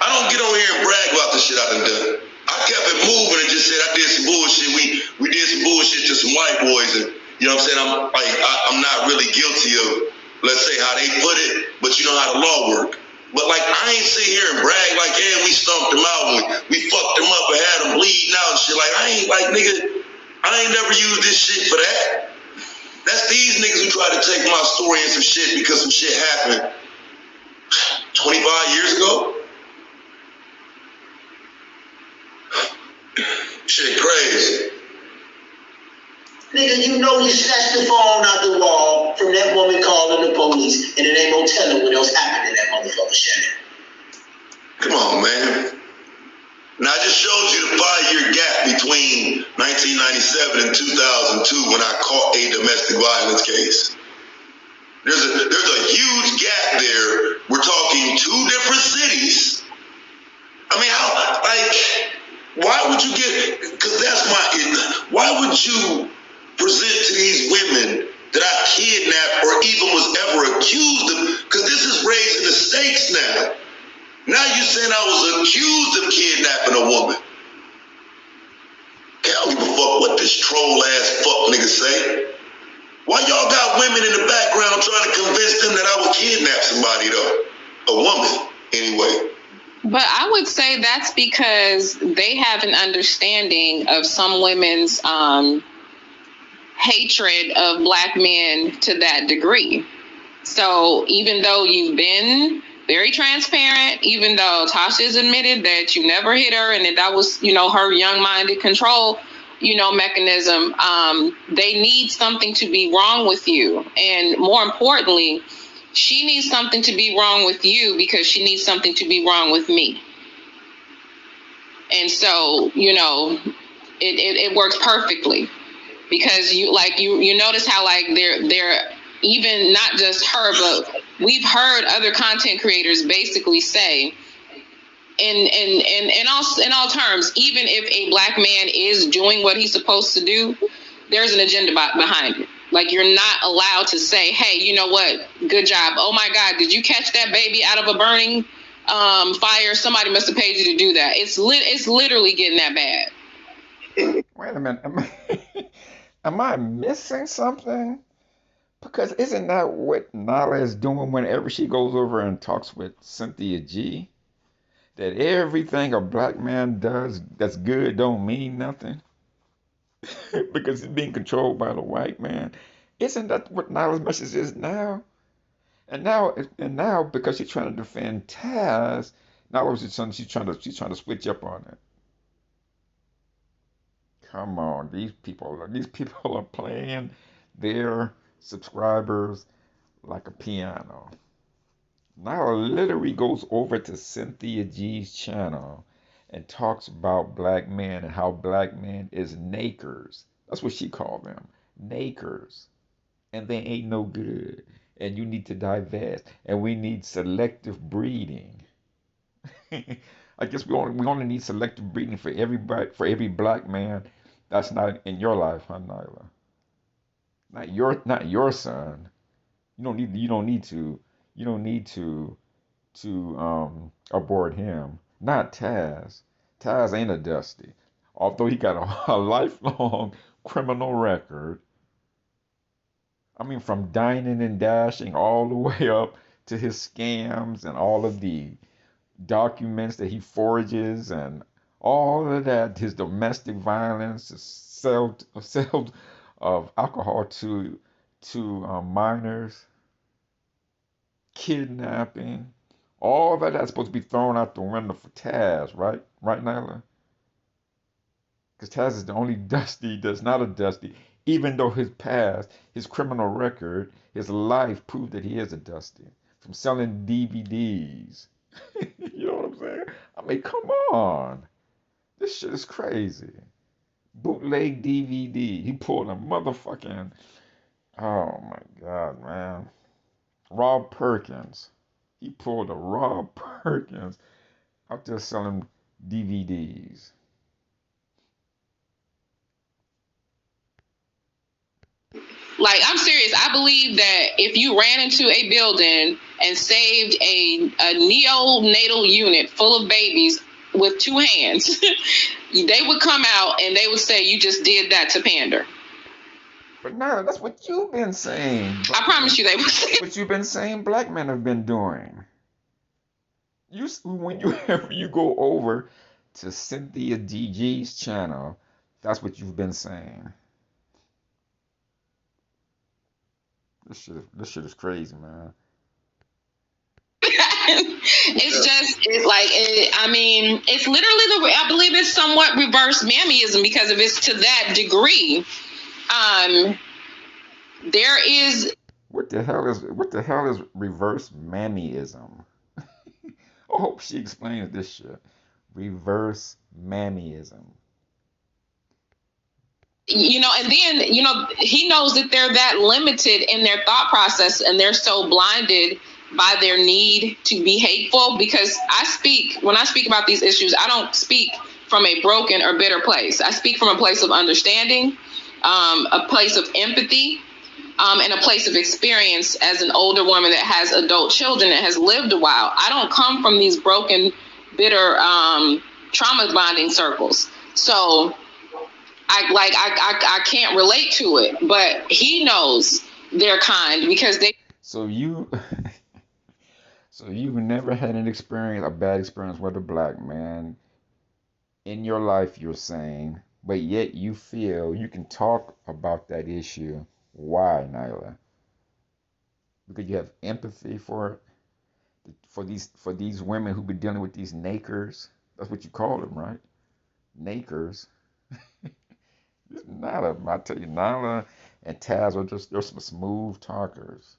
I don't get on here and brag about the shit I done. I kept it moving and just said I did some bullshit. We did some bullshit to some white boys, and you know what I'm saying. I'm not really guilty of, let's say, how they put it, but you know how the law work. But like I ain't sit here and brag like, yeah, we stumped them out and we fucked them up and had them bleeding out and shit. Like I ain't like nigga, I ain't never used this shit for that. That's these niggas who try to take my story and some shit because some shit happened 25 years ago. Shit crazy. Nigga, you know you snatched the phone out the wall from that woman calling the police, and it ain't no telling what else happened in that motherfucker, Shannon. Come on, man. Now, I just showed you the 5-year gap between 1997 and 2002 when I caught a domestic violence case. There's a huge gap there. We're talking 2 different cities. I mean, how, like, why would you get, because that's why would you present to these women that I kidnapped or even was ever accused of, because this is raising the stakes now. Now you saying I was accused of kidnapping a woman. I don't give a fuck what this troll ass fuck nigga say. Why y'all got women in the background trying to convince them that I would kidnap somebody though? A woman, anyway. But I would say that's because they have an understanding of some women's hatred of black men to that degree. So even though you've been very transparent, even though Tasha's admitted that you never hit her and that was, her young-minded control, mechanism, they need something to be wrong with you. And more importantly, she needs something to be wrong with you because she needs something to be wrong with me. And so, it works perfectly because you notice how like they're even not just her, but we've heard other content creators basically say in all terms, even if a black man is doing what he's supposed to do, there's an agenda behind it. Like, you're not allowed to say, hey, you know what? Good job. Oh, my God, did you catch that baby out of a burning fire? Somebody must have paid you to do that. It's literally getting that bad. Wait a minute. Am I missing something? Because isn't that what Nala is doing whenever she goes over and talks with Cynthia G? That everything a black man does that's good don't mean nothing? Because it's being controlled by the white man. Isn't that what Nyla's message is now? And now, because she's trying to defend Taz, now she's trying to switch up on it. Come on, these people are playing their subscribers like a piano. Nyla literally goes over to Cynthia G's channel and talks about black men and how black men is nakers. That's what she called them, nakers. And they ain't no good. And you need to divest. And we need selective breeding. I guess we only need selective breeding for everybody, for every black man that's not in your life, huh, Nyla? Not your son. You don't need to abort him. Not Taz. Taz ain't a Dusty. Although he got a lifelong criminal record. I mean, from dining and dashing all the way up to his scams and all of the documents that he forges and all of that, his domestic violence, his sale of alcohol to minors, kidnapping, all of that's supposed to be thrown out the window for Taz, right? Right, Nyla? Because Taz is the only Dusty that's not a Dusty, even though his past, his criminal record, his life proved that he is a Dusty. From selling DVDs. You know what I'm saying? I mean, come on. This shit is crazy. Bootleg DVD. He pulled a motherfucking, oh my God, man. Rob Perkins. He pulled a Rob Perkins out there selling DVDs. Like, I'm serious. I believe that if you ran into a building and saved a neonatal unit full of babies with 2 hands, they would come out and they would say you just did that to pander. But no, that's what you've been saying. I promise you they would say. What you've been saying black men have been doing. Whenever you go over to Cynthia DG's channel, that's what you've been saying. This shit is crazy, man. I mean, it's literally I believe it's somewhat reverse mammyism, because if it's to that degree, there is. What the hell is reverse mammyism? I hope she explains this shit. Reverse mammyism. And then, he knows that they're that limited in their thought process, and they're so blinded by their need to be hateful. Because when I speak about these issues, I don't speak from a broken or bitter place. I speak from a place of understanding, a place of empathy, and a place of experience as an older woman that has adult children and has lived a while. I don't come from these broken, bitter, trauma bonding circles. So I can't relate to it, but he knows their kind, because they. So you've never had a bad experience with a black man in your life, you're saying, but yet you feel you can talk about that issue. Why, Nyla? Because you have empathy for these women who be dealing with these nakers. That's what you call them, right? Nakers. Nyla, I tell you, Nyla and Taz they're some smooth talkers.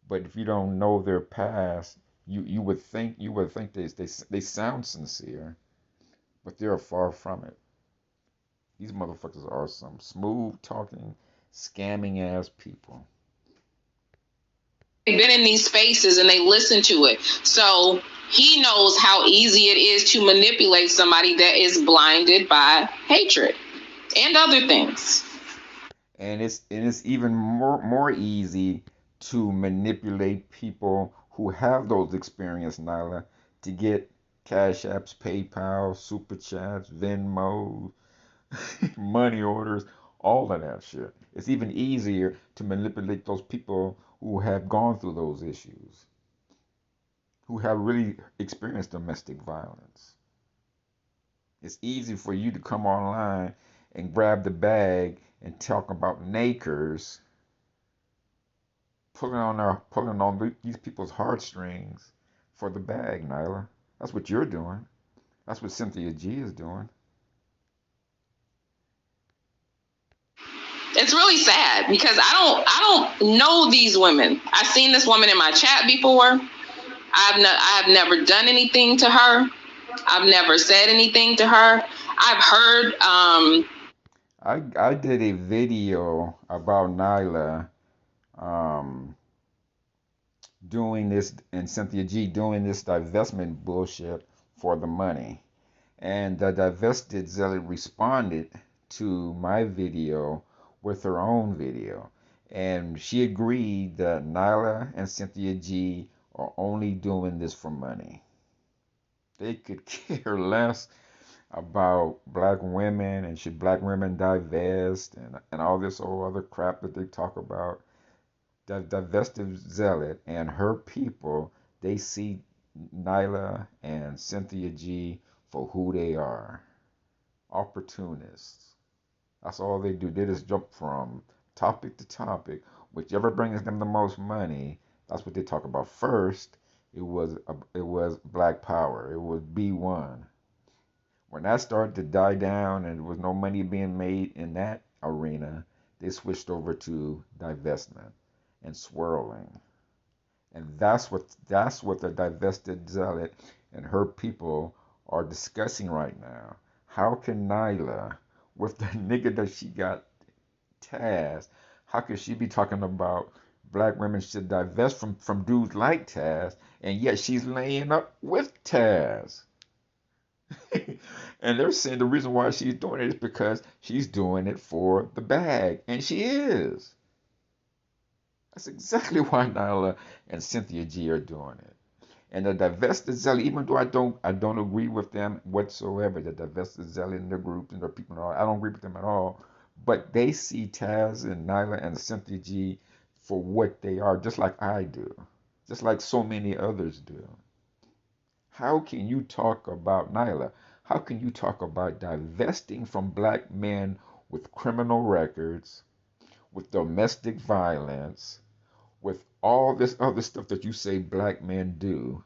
But if you don't know their past, you would think they sound sincere, but they're far from it. These motherfuckers are some smooth talking, scamming ass people. They've been in these spaces and they listen to it. So he knows how easy it is to manipulate somebody that is blinded by hatred and other things. And it's even more easy to manipulate people who have those experiences, Nyla, to get Cash Apps, PayPal, Super Chats, Venmo, money orders, all of that shit. It's even easier to manipulate those people who have gone through those issues, who have really experienced domestic violence. It's easy for you to come online and grab the bag and talk about nakers, pulling on these people's heartstrings for the bag, Nyla. That's what you're doing. That's what Cynthia G is doing. It's really sad, because I don't know these women. I've seen this woman in my chat before. I've never done anything to her. I've never said anything to her. I've heard. I did a video about Nyla doing this, and Cynthia G doing this divestment bullshit for the money. And the divested zealot responded to my video with her own video. And she agreed that Nyla and Cynthia G are only doing this for money. They could care less about black women and should black women divest and all this old other crap that they talk about. The divestive zealot and her people, they see Nyla and Cynthia G for who they are. Opportunists. That's all they do. They just jump from topic to topic. Whichever brings them the most money, that's what they talk about first. It was Black Power. It was B1. When that started to die down and there was no money being made in that arena, they switched over to divestment and swirling. And that's what the divested zealot and her people are discussing right now. How can Nyla, with the nigga that she got, Taz, how could she be talking about black women should divest from dudes like Taz, and yet she's laying up with Taz? And they're saying the reason why she's doing it is because she's doing it for the bag. And she is. That's exactly why Nyla and Cynthia G are doing it. And the divested zealot, even though I don't agree with them whatsoever, the divested zealot in their groups and their people and all, I don't agree with them at all. But they see Taz and Nyla and Cynthia G for what they are, just like I do, just like so many others do. How can you talk about Nyla? How can you talk about divesting from black men with criminal records, with domestic violence, with all this other stuff that you say black men do?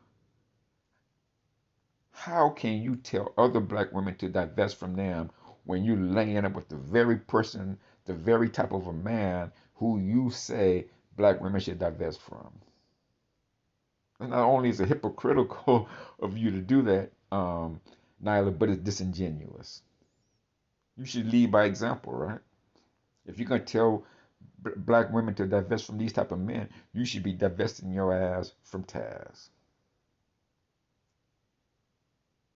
How can you tell other black women to divest from them when you're laying up with the very person, the very type of a man who you say black women should divest from? And not only is it hypocritical of you to do that, Nyla, but it's disingenuous. You should lead by example, right? If you're gonna tell black women to divest from these type of men, you should be divesting your ass from Taz.